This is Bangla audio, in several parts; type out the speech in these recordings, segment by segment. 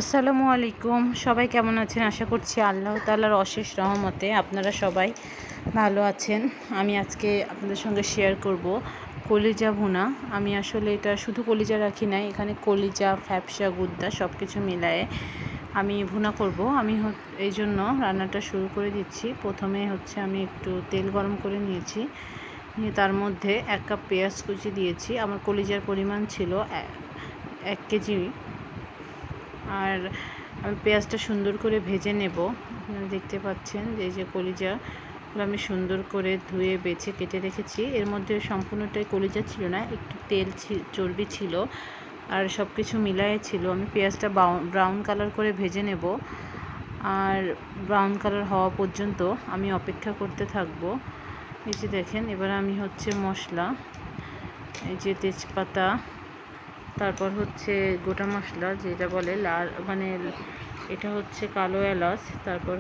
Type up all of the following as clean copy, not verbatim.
আসসালামু আলাইকুম। সবাই কেমন আছেন? আশা করছি আল্লাহ তাআলার অশেষ রহমতে আপনারা সবাই ভালো আছেন। আমি আজকে আপনাদের সঙ্গে শেয়ার করব কলিজা ভুনা। আমি আসলে এটা শুধু কলিজা রাখি নাই, এখানে কলিজা, ফ্যাপসা, গুদ্দা সব কিছু মিলায়ে আমি ভুনা করব। এই জন্য রান্নাটা শুরু করে দিচ্ছি। প্রথমে আমি একটু তেল গরম করে নিয়েছি, নিয়ে তার মধ্যে 1 কাপ পেঁয়াজ কুচি দিয়েছি। আমার কলিজার পরিমাণ ছিল 1 কেজি। আর আমি পেঁয়াজটা সুন্দর করে ভেজে নেব। আপনারা দেখতে পাচ্ছেন যে এই যে কলিজাগুলো আমি সুন্দর করে ধুয়ে বেছে কেটে রেখেছি। এর মধ্যে সম্পূর্ণটাই কলিজা ছিল না, একটু তেল চর্বি ছিল আর সব কিছু মিলায়ে ছিল। আমি পেঁয়াজটা ব্রাউন কালার করে ভেজে নেব, আর ব্রাউন কালার হওয়া পর্যন্ত আমি অপেক্ষা করতে থাকব। এই যে দেখেন, এবার আমি মশলা, এই যে তেজপাতা, তারপর গোটা মশলা যেটা বলে লাল, মানে এটা কালো এলাচ, তারপর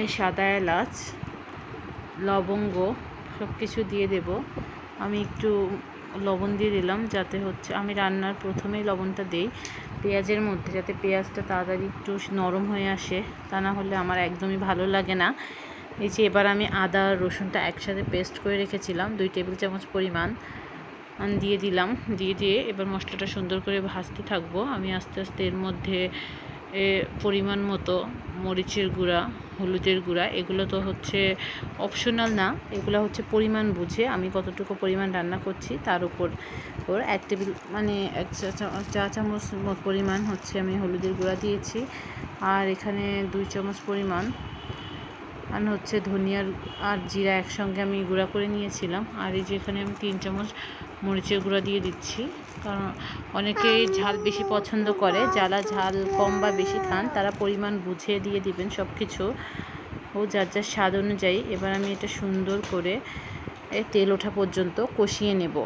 এই সাদা এলাচ, লবঙ্গ সব কিছু দিয়ে দেব। আমি একটু লবণ দিয়ে দিলাম, যাতে আমি রান্নার প্রথমেই লবণটা দিই পেঁয়াজের মধ্যে, যাতে পেঁয়াজটা তাড়াতাড়ি একটু নরম হয়ে আসে, তা না হলে আমার একদমই ভালো লাগে না। এই যে এবার আমি আদা আর রসুনটা একসাথে পেস্ট করে রেখেছিলাম 2 টেবিল চামচ পরিমাণ দিয়ে দিলাম। দিয়ে এবার মশলাটা সুন্দর করে ভাজতে থাকবো। আমি আস্তে আস্তে এর মধ্যে পরিমাণ মতো মরিচের গুঁড়া, হলুদের গুঁড়া, এগুলো তো অপশনাল না, এগুলো পরিমাণ বুঝে আমি কতটুকু পরিমাণ রান্না করছি তার উপর 1 টেবিল, মানে 1 চা চামচ পরিমাণ আমি হলুদের গুঁড়া দিয়েছি। আর এখানে 2 চামচ পরিমাণ ধনিয়ার আর জিরা একসঙ্গে আমি গুঁড়া করে নিয়েছিলাম। আর এই যে এখানে আমি 3 চামচ মরিচের গুঁড়া দিয়ে দিচ্ছি, কারণ অনেকেই ঝাল বেশি পছন্দ করে। যারা ঝাল কম বা বেশি খান তারা পরিমাণ বুঝে দিয়ে দিবেন সব কিছু, ও যার যার স্বাদ অনুযায়ী। এবার আমি এটা সুন্দর করে তেল ওঠা পর্যন্ত কষিয়ে নেব।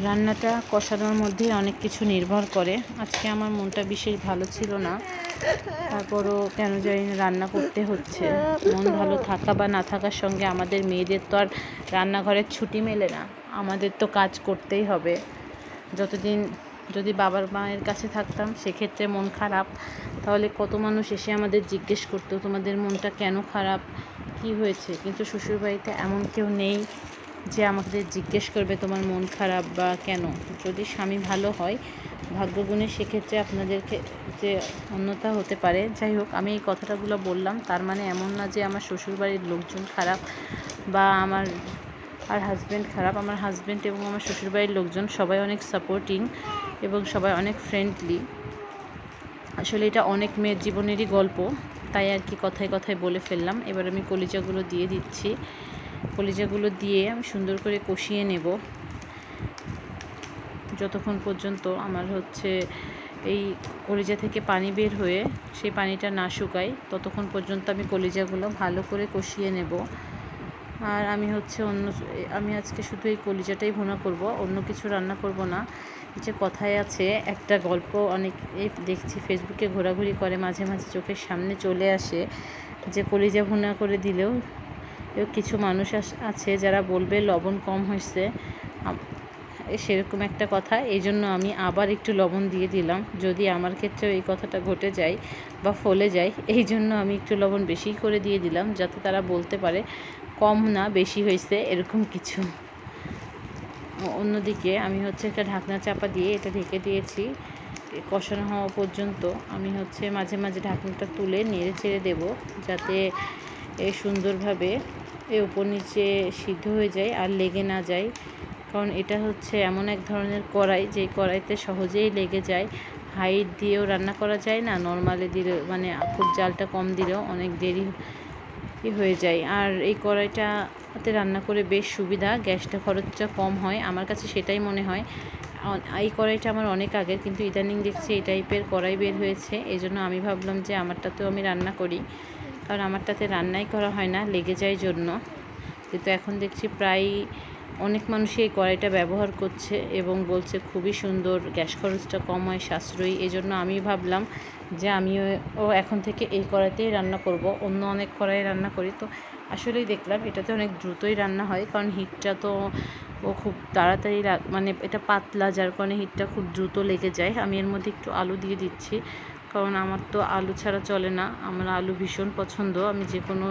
রান্নাটা কষানোর মধ্যে অনেক কিছু নির্ভর করে। আজকে আমার মনটা বিশেষ ভালো ছিল না, তারপরও কেন জানি না রান্না করতে হচ্ছে। মন ভালো থাকা বা না থাকার সঙ্গে আমাদের মেয়েদের তো আর রান্নাঘরের ছুটি মেলে না, আমাদের তো কাজ করতেই হবে। যতদিন যদি বাবার মায়ের কাছে থাকতাম সেক্ষেত্রে মন খারাপ, তাহলে কত মানুষ এসে আমাদের জিজ্ঞেস করতো তোমাদের মনটা কেন খারাপ, কি হয়েছে। কিন্তু শ্বশুরবাড়িতে এমন কেউ নেই যে আমাদের জিজ্ঞেস করবে তোমার মন খারাপ বা কেন। যদি স্বামী ভালো হয় ভাগ্যগুণে, সেক্ষেত্রে আপনাদেরকে যে অন্যথা হতে পারে। যাই হোক, আমি এই কথাটাগুলো বললাম, তার মানে এমন না যে আমার শ্বশুরবাড়ির লোকজন খারাপ বা আমার হাজব্যান্ড খারাপ। আমার হাজব্যান্ড এবং আমার শ্বশুরবাড়ির লোকজন সবাই অনেক সাপোর্টিং এবং সবাই অনেক ফ্রেন্ডলি। আসলে এটা অনেক মেয়ের জীবনেরই গল্প, তাই আর কি কথায় কথায় বলে ফেললাম। এবার আমি কলিজাগুলো দিয়ে দিচ্ছি। কলিজাগুলো দিয়ে আমি সুন্দর করে কষিয়ে নেব যতক্ষণ পর্যন্ত আমার এই কলিজা থেকে পানি বের হয়ে সেই পানিটা না শুকায়, ততক্ষণ পর্যন্ত আমি কলিজাগুলো ভালো করে কষিয়ে নেব। আর আমি আজকে শুধু এই কলিজাটাই ভুনা করব, অন্য কিছু রান্না করব না। যে কথায় আছে, একটা গল্প অনেক দেখছি ফেসবুকে ঘোরাঘুরি করে, মাঝে মাঝে চোখের সামনে চলে আসে, যে কলিজা ভুনা করে দিলেও কিছু মানুষ আছে যারা বলবে লবণ কম হয়েছে, সেরকম একটা কথা। এই জন্য আমি আবার একটু লবণ দিয়ে দিলাম, যদি আমার ক্ষেত্রেও এই কথাটা ঘটে যায় বা ফলে যায়। এই জন্য আমি একটু লবণ বেশি করে দিয়ে দিলাম, যাতে তারা বলতে পারে কম না বেশি হয়েছে এরকম কিছু। অন্যদিকে আমি একটা ঢাকনা চাপা দিয়ে এটা ঢেকে দিয়েছি কষানো হওয়া পর্যন্ত। আমি মাঝে মাঝে ঢাকনাটা তুলে নেড়ে চেড়ে দেবো, যাতে সুন্দরভাবে উপর নিচে সিদ্ধ হয়ে যায় আর লেগে না যায়। কারণ এটা এমন এক ধরনের কড়াই, যে কড়াইতে সহজেই লেগে যায়। হাইট দিয়েও রান্না করা যায় না, নর্মালি দিলে মানে খুব জালটা কম দিলেও অনেক দেরি হয়ে যায়। আর এই কড়াইটাতে রান্না করে বেশ সুবিধা, গ্যাসটা খরচটা কম হয়, আমার কাছে সেটাই মনে হয়। এই কড়াইটা আমার অনেক আগের, কিন্তু ইদানিং দেখছি এই টাইপের কড়াই বের হয়েছে, এই জন্য আমি ভাবলাম যে আমারটাতেও আমি রান্না করি, কারণ আমারটাতে রান্নাই করা হয় না, লেগে যায় জন্য। কিন্তু এখন দেখছি প্রায় অনেক মানুষই এই কড়াইটা ব্যবহার করছে এবং বলছে খুবই সুন্দর, গ্যাস খরচটা কম হয়, সাশ্রয়ী। এই জন্য আমি ভাবলাম যে আমিও এখন থেকে এই কড়াইতেই রান্না করব। অন্য অনেক কড়াই রান্না করি, তো আসলেই দেখলাম এটাতে অনেক দ্রুতই রান্না হয়, কারণ হিটটা তো ও খুব তাড়াতাড়ি মানে এটা পাতলা, যার কারণে হিটটা খুব দ্রুত লেগে যায়। আমি এর মধ্যে একটু আলু দিয়ে দিচ্ছি, কারণ আমার তো আলু ছাড়া চলে না। আমার আলু ভীষণ পছন্দ, আমি যে কোনো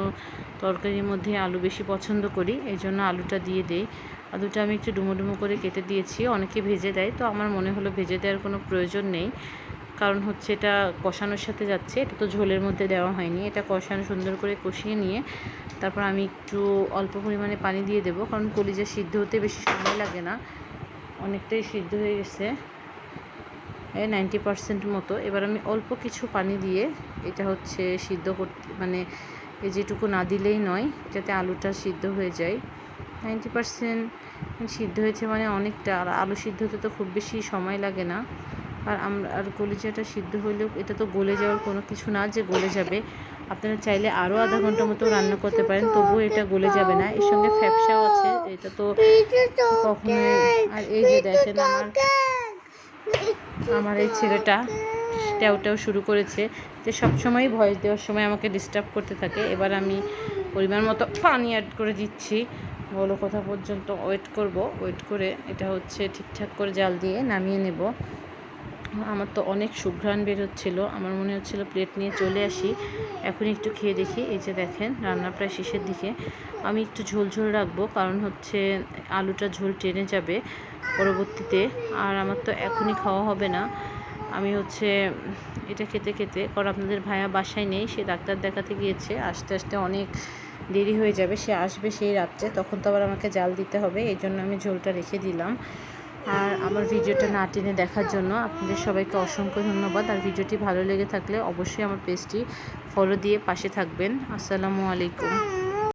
তরকারির মধ্যে আলু বেশি পছন্দ করি, এই জন্য আলুটা দিয়ে দেই। আলুটা আমি একটু ডুমো ডুমো করে কেটে দিয়েছি, অনেকে ভেজে দেয়, তো আমার মনে হলো ভেজে দেওয়ার কোনো প্রয়োজন নেই, কারণ হচ্ছে এটা কষানোর সাথে যাচ্ছে, এটা তো ঝোলের মধ্যে দেওয়া হয়নি। এটা কষানো সুন্দর করে কষিয়ে নিয়ে তারপর আমি একটু অল্প পরিমাণে পানি দিয়ে দেবো, কারণ কলিজা সিদ্ধ হতে বেশি সময় লাগে না, অনেকটাই সিদ্ধ হয়ে গেছে 90% মতো। এবার আমি অল্প কিছু পানি দিয়ে এটা হচ্ছে সিদ্ধ করতে, মানে এই যেটুকু না দিলেই নয়, যাতে আলুটা সিদ্ধ হয়ে যায়। 90% সিদ্ধ হয়েছে মানে অনেকটা, আর আলু সিদ্ধ হতে তো খুব বেশি সময় লাগে না। আর কলিজাটা সিদ্ধ হইলেও এটা তো গলে যাওয়ার কোনো কিছু না যে গলে যাবে। আপনারা চাইলে আরও আধা ঘন্টা মতো রান্না করতে পারেন, তবুও এটা গলে যাবে না। এর সঙ্গে ফ্যাপসাও আছে, এটা তো কখনোই। আর এই যে দেখেন আমার এই ছেলেটা ট্যাও শুরু করেছে, যে সবসময় ভয়েস দেওয়ার সময় আমাকে ডিস্টার্ব করতে থাকে। এবার আমি পরিমাণ মতো পানি অ্যাড করে দিচ্ছি, বলো কথা পর্যন্ত ওয়েট করে এটা হচ্ছে ঠিকঠাক করে জাল দিয়ে নামিয়ে নেব। আমার তো অনেক সুঘ্রাণ বের হচ্ছিলো, আমার মনে হচ্ছিলো প্লেট নিয়ে চলে আসি, এখন একটু খেয়ে দেখি। এই যে দেখেন রান্না প্রায় শেষের দিকে। আমি একটু ঝোল ঝোল রাখবো, কারণ হচ্ছে আলুটা ঝোল টেনে যাবে পরবর্তীতে, আর আমার তো এখনই খাওয়া হবে না। আমি হচ্ছে এটা খেতে খেতে, কারণ আপনাদের ভাইয়া বাসায় নেই, সে ডাক্তার দেখাতে গিয়েছে, আস্তে আস্তে অনেক দেরি হয়ে যাবে, সে আসবে সেই রাত্রে, তখন তো আবার আমাকে জাল দিতে হবে, এই জন্য আমি ঝোলটা রেখে দিলাম। আর আমার ভিডিওটা না টেনে দেখার জন্য আপনাদের সবাইকে অসংখ্য ধন্যবাদ। আর ভিডিওটি ভালো লেগে থাকলে অবশ্যই আমার পেজটি ফলো দিয়ে পাশে থাকবেন। আসসালামু আলাইকুম।